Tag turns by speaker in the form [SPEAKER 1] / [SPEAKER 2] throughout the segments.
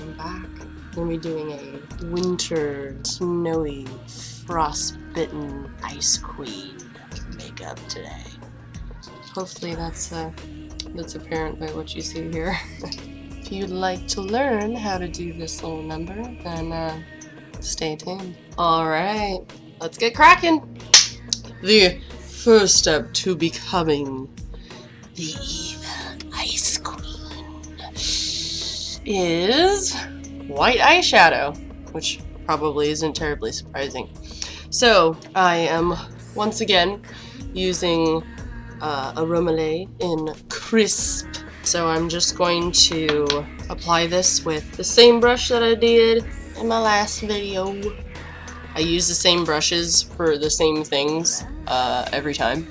[SPEAKER 1] I'm back. I'm gonna be doing a winter, snowy, frostbitten ice queen makeup today. Hopefully that's apparent by what you see here. If you'd like to learn how to do this little number, then stay tuned. Alright, let's get cracking! The first step to becoming the evil ice queen is white eyeshadow, which probably isn't terribly surprising. So I am once again using Aromaleigh in Crisp. So I'm just going to apply this with the same brush that I did in my last video. I use the same brushes for the same things every time,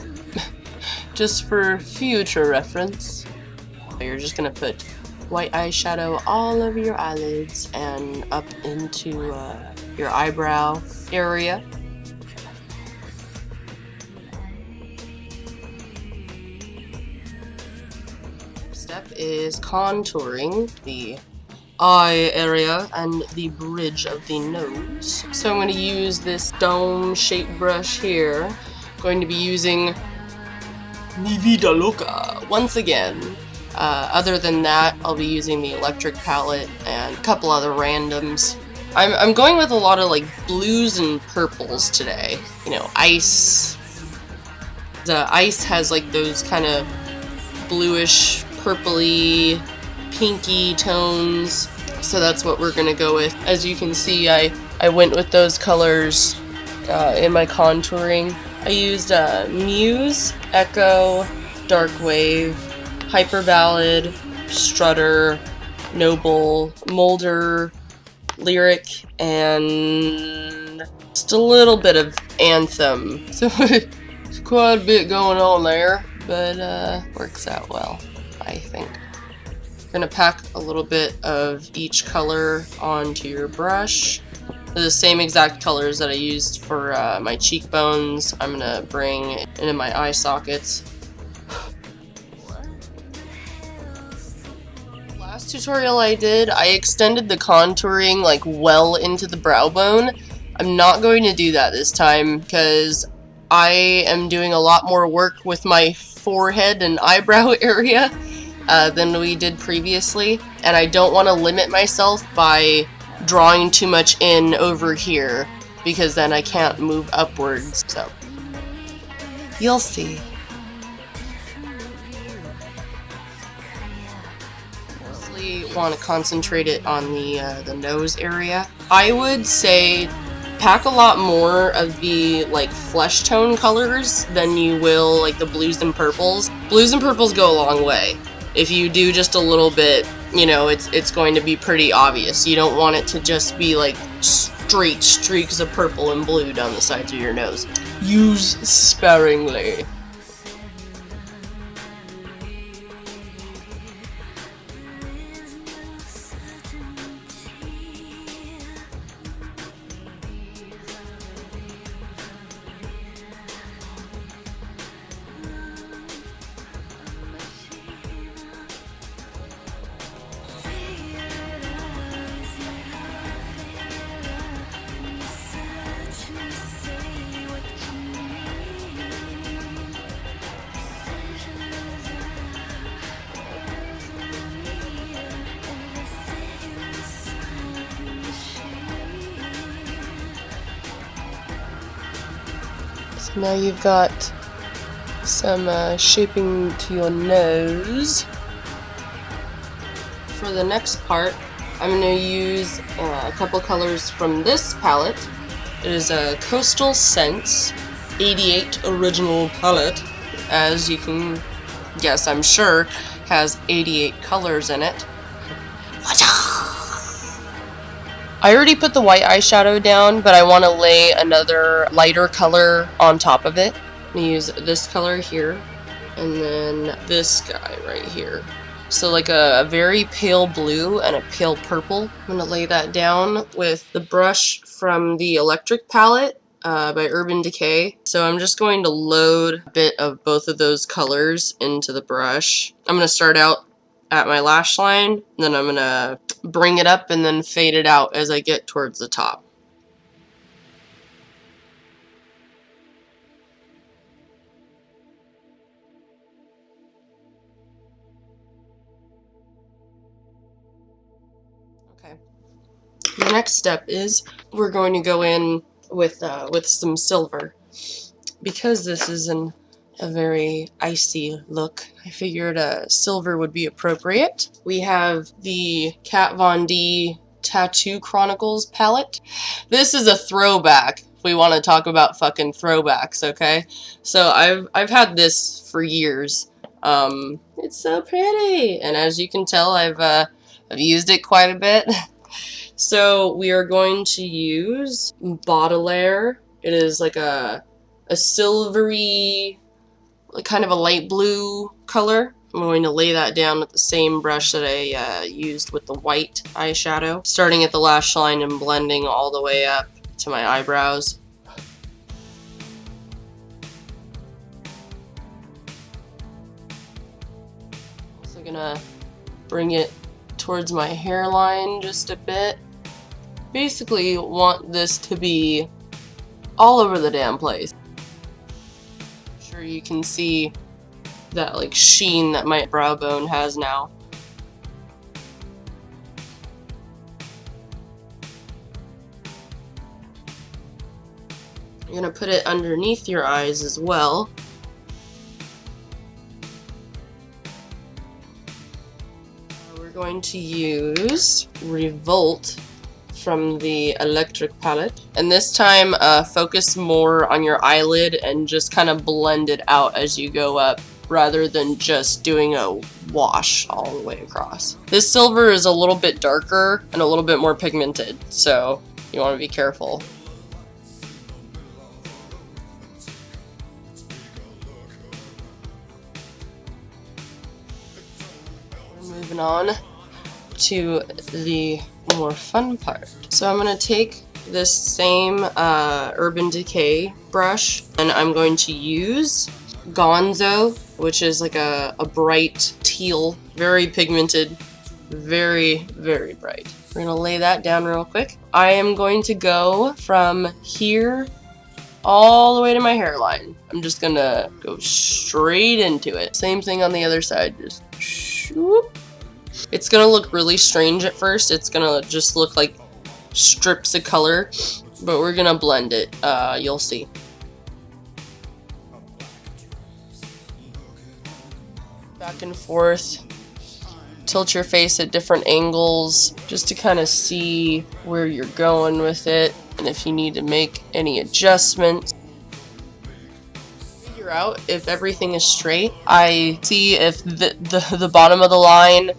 [SPEAKER 1] just for future reference. You're just gonna put white eyeshadow all over your eyelids and up into your eyebrow area. Step is contouring the eye area and the bridge of the nose. So I'm going to use this dome-shaped brush here. I'm going to be using Vida Loca once again. Other than that, I'll be using the electric palette and a couple other randoms. I'm going with a lot of like blues and purples today. You know, ice. The ice has like those kind of bluish, purpley, pinky tones, so that's what we're gonna go with. As you can see, I went with those colors in my contouring. I used Muse, Echo, Dark Wave, Hyper Ballad, Strutter, Noble, Molder, Lyric, and just a little bit of Anthem. So quite a bit going on there, but works out well, I think. You're gonna pack a little bit of each color onto your brush. The same exact colors that I used for my cheekbones, I'm gonna bring into my eye sockets. Last tutorial I did, I extended the contouring like well into the brow bone. I'm not going to do that this time because I am doing a lot more work with my forehead and eyebrow area than we did previously, and I don't want to limit myself by drawing too much in over here because then I can't move upwards, so you'll see. Mostly want to concentrate it on the nose area. I would say pack a lot more of the like flesh tone colors than you will like the blues and purples. Blues and purples go a long way. If you do just a little bit, you know, it's going to be pretty obvious. You don't want it to just be like straight streaks of purple and blue down the sides of your nose. Use sparingly. So now you've got some shaping to your nose. For the next part, I'm going to use a couple colors from this palette. It is a Coastal Scents 88 Original Palette. As you can guess, I'm sure, has 88 colors in it. I already put the white eyeshadow down, but I want to lay another lighter color on top of it. I'm going to use this color here, and then this guy right here. So like a very pale blue and a pale purple. I'm going to lay that down with the brush from the Electric palette by Urban Decay. So I'm just going to load a bit of both of those colors into the brush. I'm going to start out at my lash line, and then I'm gonna bring it up and then fade it out as I get towards the top. Okay. The next step is we're going to go in with some silver. Because this is a very icy look, I figured silver would be appropriate. We have the Kat Von D Tattoo Chronicles palette. This is a throwback. If we want to talk about fucking throwbacks, okay? So I've had this for years. It's so pretty, and as you can tell, I've used it quite a bit. So we are going to use Baudelaire. It is like a silvery, like kind of a light blue color. I'm going to lay that down with the same brush that I used with the white eyeshadow, starting at the lash line and blending all the way up to my eyebrows. Also gonna bring it towards my hairline just a bit. Basically want this to be all over the damn place. I'm sure you can see that like sheen that my brow bone has now. I'm gonna put it underneath your eyes as well. We're going to use Revolt from the Electric palette, and this time focus more on your eyelid and just kind of blend it out as you go up, rather than just doing a wash all the way across. This silver is a little bit darker and a little bit more pigmented, so you want to be careful. We're moving on to the more fun part. So I'm going to take this same Urban Decay brush, and I'm going to use Gonzo, which is like a bright teal, very pigmented, very, very bright. We're going to lay that down real quick. I am going to go from here all the way to my hairline. I'm just going to go straight into it. Same thing on the other side, just shoop. It's gonna look really strange at first. It's gonna just look like strips of color, but we're gonna blend it. You'll see. Back and forth. Tilt your face at different angles just to kind of see where you're going with it and if you need to make any adjustments. Figure out if everything is straight. I see if the bottom of the line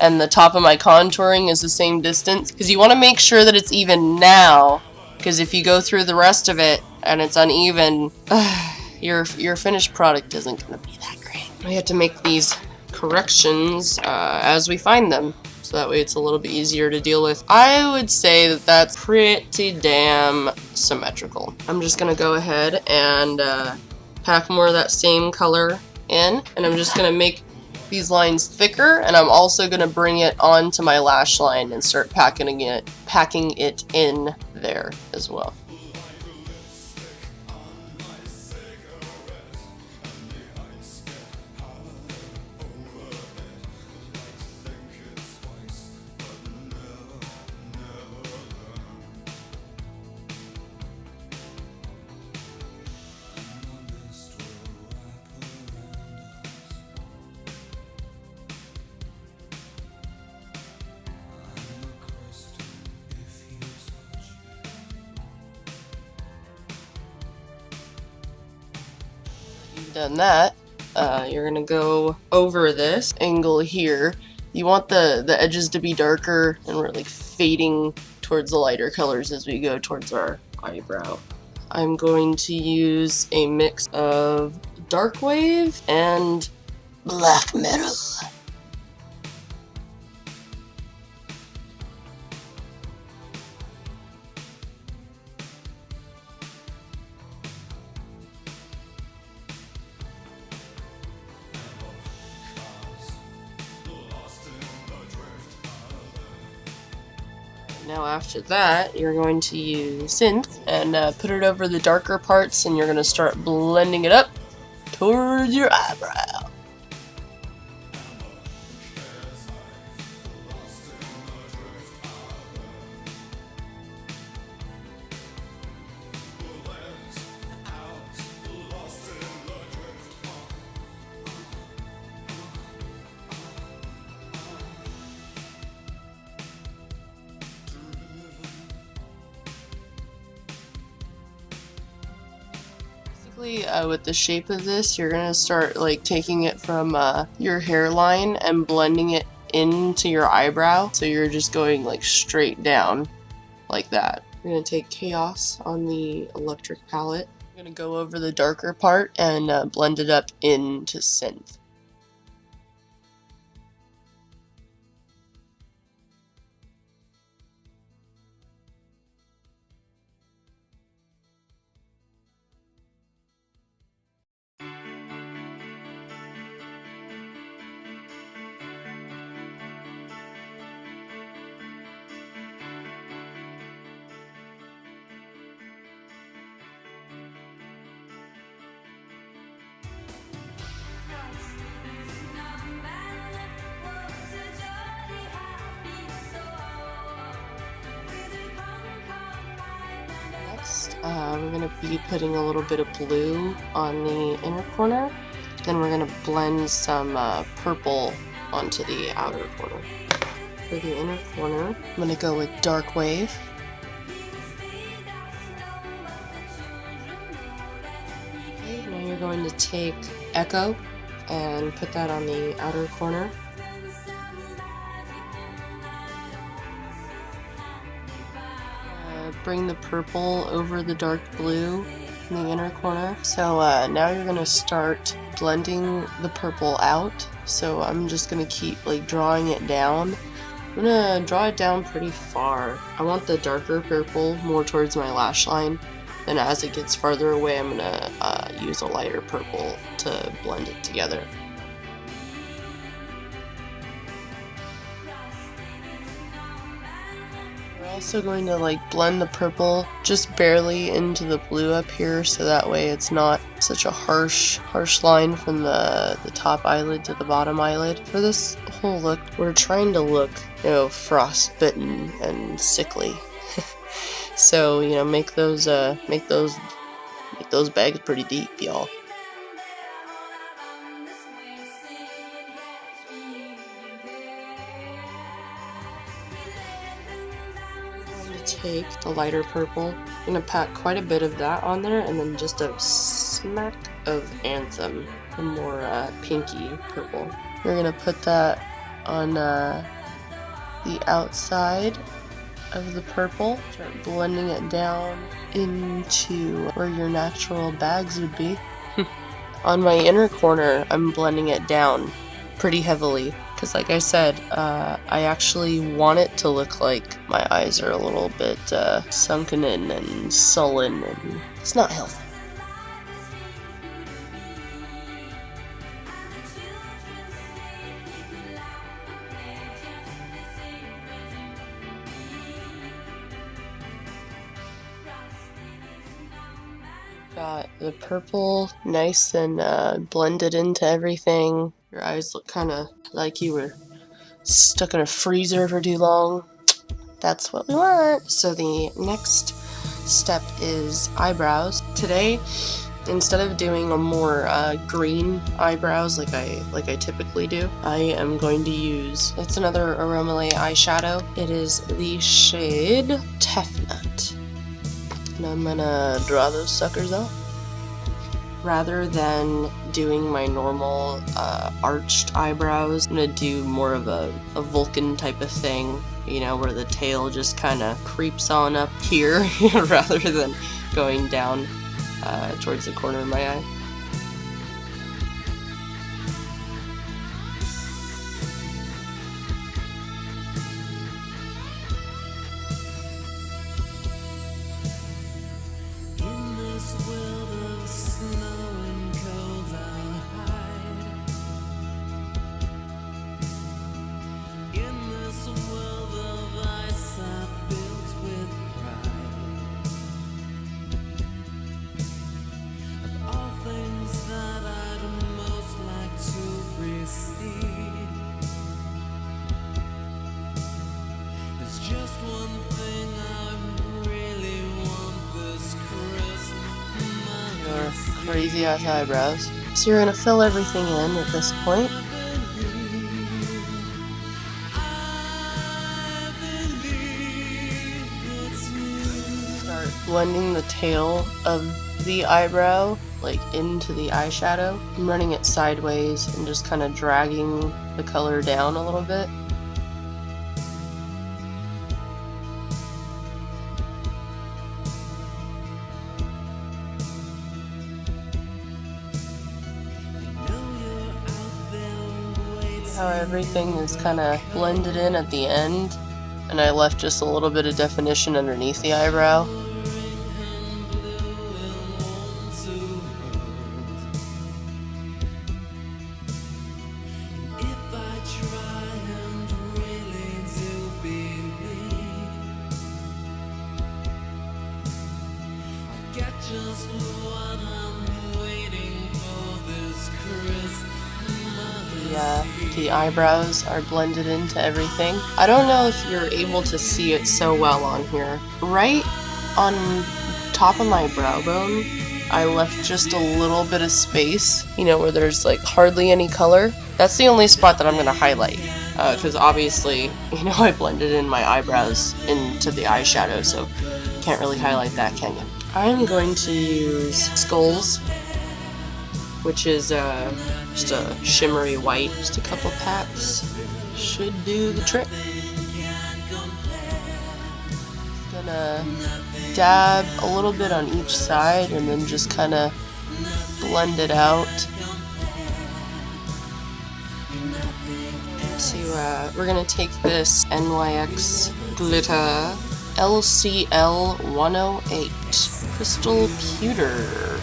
[SPEAKER 1] and the top of my contouring is the same distance, because you want to make sure that it's even now, because if you go through the rest of it and it's uneven, your finished product isn't going to be that great. We have to make these corrections as we find them, so that way it's a little bit easier to deal with. I would say that that's pretty damn symmetrical. I'm just going to go ahead and pack more of that same color in, and I'm just going to make these lines thicker, and I'm also going to bring it onto my lash line and start packing it in there as well. Done that, you're gonna go over this angle here. You want the edges to be darker, and we're like fading towards the lighter colors as we go towards our eyebrow. I'm going to use a mix of dark wave and black metal. Now after that, you're going to use synth and put it over the darker parts, and you're going to start blending it up towards your eyebrow. With the shape of this, you're gonna start like taking it from your hairline and blending it into your eyebrow, so you're just going like straight down like that. You're gonna take Chaos on the electric palette. You're gonna go over the darker part and blend it up into synth. We're going to be putting a little bit of blue on the inner corner, then we're going to blend some purple onto the outer corner. For the inner corner, I'm going to go with Dark Wave. Okay, now you're going to take Echo and put that on the outer corner. Bring the purple over the dark blue in the inner corner. So now you're gonna start blending the purple out. So I'm just gonna keep like drawing it down. I'm gonna draw it down pretty far. I want the darker purple more towards my lash line. Then as it gets farther away, I'm gonna use a lighter purple to blend it together. Also going to like blend the purple just barely into the blue up here, so that way it's not such a harsh line from the top eyelid to the bottom eyelid. For this whole look, we're trying to look, you know, frostbitten and sickly. So, you know, make those bags pretty deep, y'all. Take the lighter purple. I'm gonna pack quite a bit of that on there, and then just a smack of Anthem, the more pinky purple. We're gonna put that on the outside of the purple. Start blending it down into where your natural bags would be. On my inner corner, I'm blending it down pretty heavily. Because like I said, I actually want it to look like my eyes are a little bit sunken in and sullen, and it's not healthy. Got the purple nice and blended into everything. Your eyes look kind of like you were stuck in a freezer for too long. That's what we want. So the next step is eyebrows. Today, instead of doing a more green eyebrows like I typically do, I am going to use, it's another Aromaleigh eyeshadow. It is the shade Tefnut. And I'm gonna draw those suckers out. Rather than doing my normal arched eyebrows, I'm gonna do more of a Vulcan type of thing, you know, where the tail just kind of creeps on up here rather than going down towards the corner of my eye. your crazy ass eyebrows. So you're gonna fill everything in at this point. Start blending the tail of the eyebrow like into the eyeshadow. I'm running it sideways and just kind of dragging the color down a little bit. How everything is kind of blended in at the end, and I left just a little bit of definition underneath the eyebrow. The eyebrows are blended into everything. I don't know if you're able to see it so well on here. Right on top of my brow bone, I left just a little bit of space, you know, where there's like hardly any color. That's the only spot that I'm going to highlight, because obviously, you know, I blended in my eyebrows into the eyeshadow, so can't really highlight that, can you? I'm going to use Skulls, which is just a shimmery white, just a couple pats. Should do the trick. Gonna dab a little bit on each side and then just kind of blend it out. So we're gonna take this NYX glitter LCL 108 crystal pewter.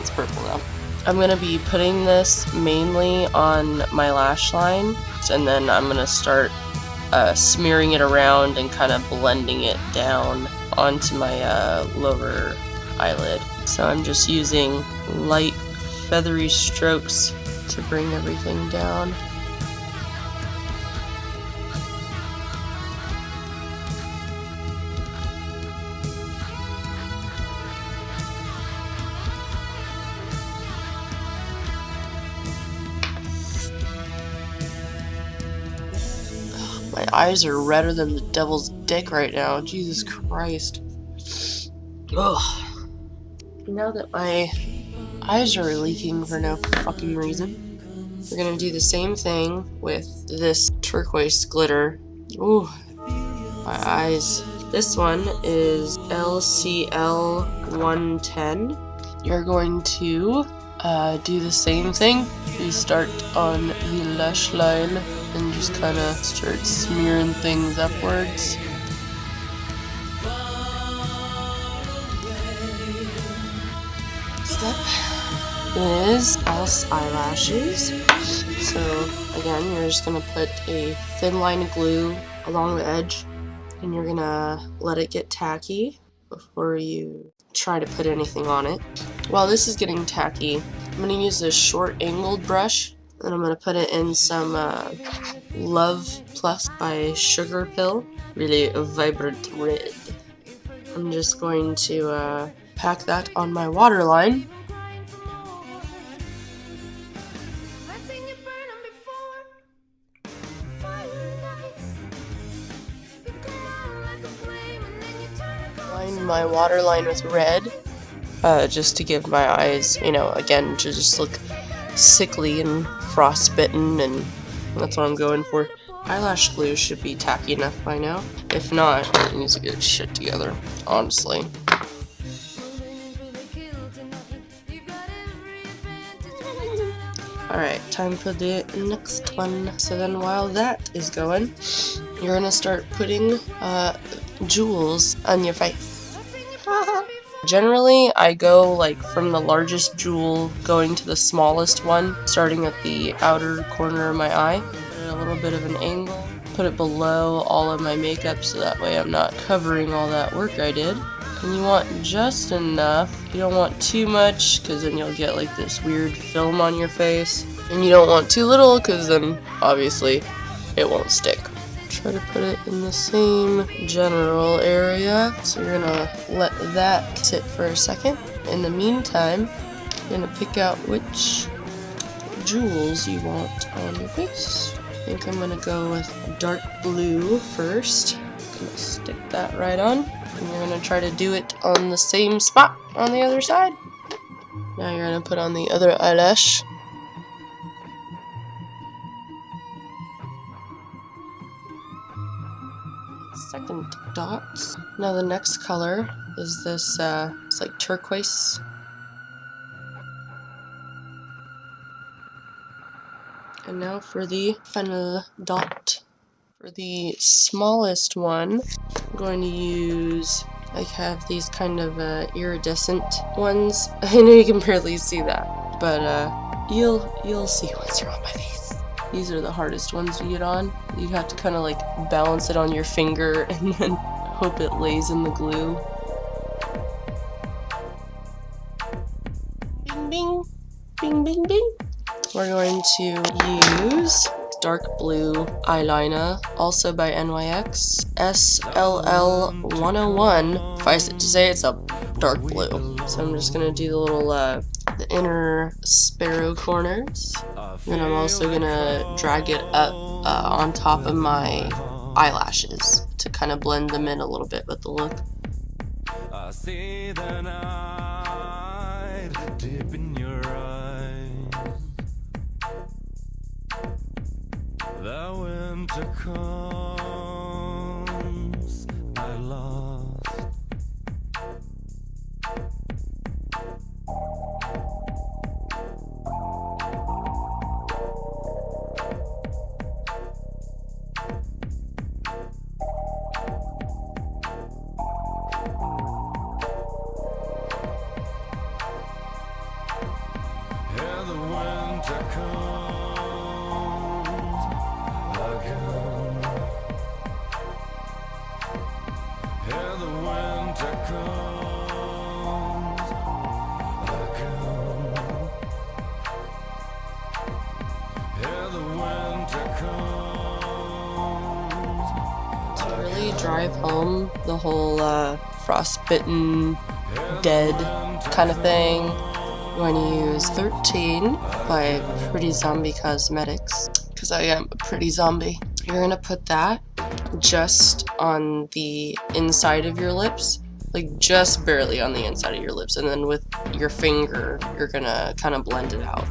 [SPEAKER 1] It's purple now. I'm going to be putting this mainly on my lash line, and then I'm going to start smearing it around and kind of blending it down onto my lower eyelid. So I'm just using light feathery strokes to bring everything down. My eyes are redder than the devil's dick right now. Jesus Christ. Ugh. Now that my eyes are leaking for no fucking reason, we're gonna do the same thing with this turquoise glitter. Ooh, my eyes. This one is LCL 110. You're going to do the same thing. You start on the lash line and just kind of start smearing things upwards. Step is false eyelashes. So again, you're just gonna put a thin line of glue along the edge, and you're gonna let it get tacky before you try to put anything on it. While this is getting tacky, I'm gonna use this short angled brush, and I'm gonna put it in some Love Plus by Sugar Pill, really a vibrant red. I'm just going to pack that on my waterline. Line my waterline with red, just to give my eyes, you know, again, to just look sickly and frostbitten, and that's what I'm going for. Eyelash glue should be tacky enough by now. If not, it needs to get shit together, honestly. Alright, time for the next one. So then while that is going, you're gonna start putting jewels on your face. Generally, I go like from the largest jewel going to the smallest one, starting at the outer corner of my eye. A little bit of an angle. Put it below all of my makeup so that way I'm not covering all that work I did. And you want just enough. You don't want too much, because then you'll get like this weird film on your face. And you don't want too little, because then obviously it won't stick. Try to put it in the same general area. So you're gonna let that sit for a second. in the meantime, you're gonna pick out which jewels you want on your face. I think I'm gonna go with dark blue first. I'm gonna stick that right on. And you're gonna try to do it on the same spot on the other side. Now you're gonna put on the other eyelash. Second dots. Now the next color is this, it's like turquoise. And now for the final dot. For the smallest one, I'm going to use, I have these kind of iridescent ones. I know you can barely see that, but you'll see once you're on my face. These are the hardest ones to get on. You have to kind of like balance it on your finger and then hope it lays in the glue. Bing bing, bing bing bing. We're going to use dark blue eyeliner, also by NYX, SLL 101. If I say it's a dark blue. So I'm just gonna do the little, the inner sparrow corners. And I'm also gonna drag it up on top of my eyelashes to kind of blend them in a little bit with the look. I see the night deep in your eyes. The winter comes at last. Here the winter comes again. Here the winter comes again. Here the winter comes. To really drive home the whole frostbitten, dead kind of thing, I'm going to use 13 by Pretty Zombie Cosmetics, because I am a pretty zombie. You're going to put that just on the inside of your lips, like just barely on the inside of your lips, and then with your finger, you're going to kind of blend it out.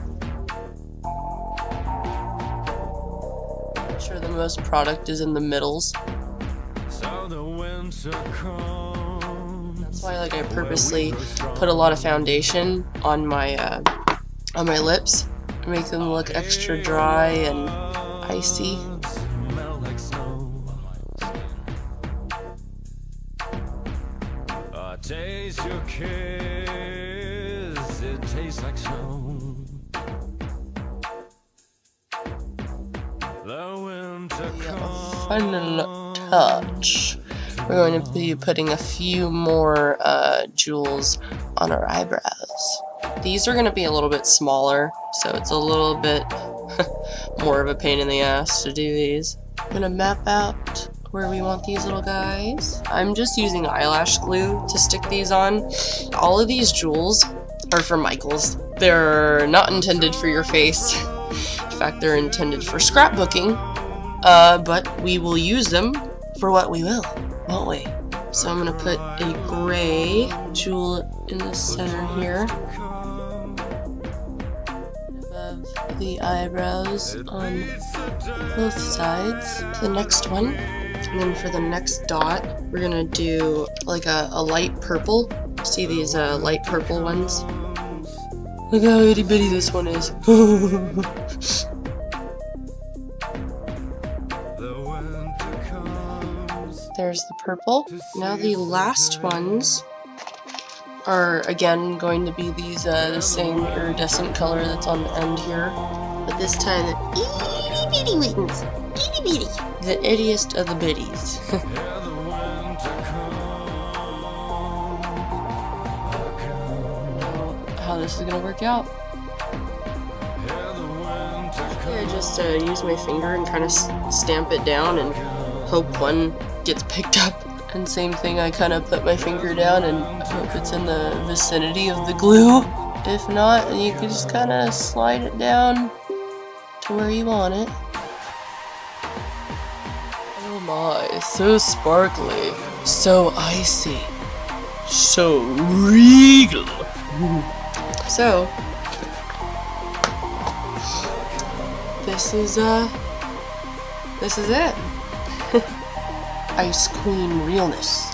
[SPEAKER 1] I'm sure the most product is in the middles. So the winter comes. That's why, like, I purposely put a lot of foundation on my lips to make them look extra dry and icy. Taste your kiss, it tastes like snow. The winter comes. Final touch. We're going to be putting a few more jewels on our eyebrows. These are going to be a little bit smaller, so it's a little bit more of a pain in the ass to do these. I'm going to map out where we want these little guys. I'm just using eyelash glue to stick these on. All of these jewels are from Michaels. They're not intended for your face. In fact, they're intended for scrapbooking, but we will use them for what we will, won't we? So I'm gonna put a gray jewel in the center here, above the eyebrows on both sides. The next one. And then for the next dot, we're gonna do like a light purple. See these light purple ones? Look how itty bitty this one is. There's the purple. Now the last ones are again going to be these the same iridescent color that's on the end here, but this time the itty bitty ones. Itty bitty. The ittiest of the bitties. How this is gonna work out. I just use my finger and kind of stamp it down and hope one gets picked up. And same thing, I kind of put my finger down and hope it's in the vicinity of the glue. If not, you can just kind of slide it down to where you want it. Oh my, so sparkly, so icy, so regal. So, this is it. Ice Queen realness.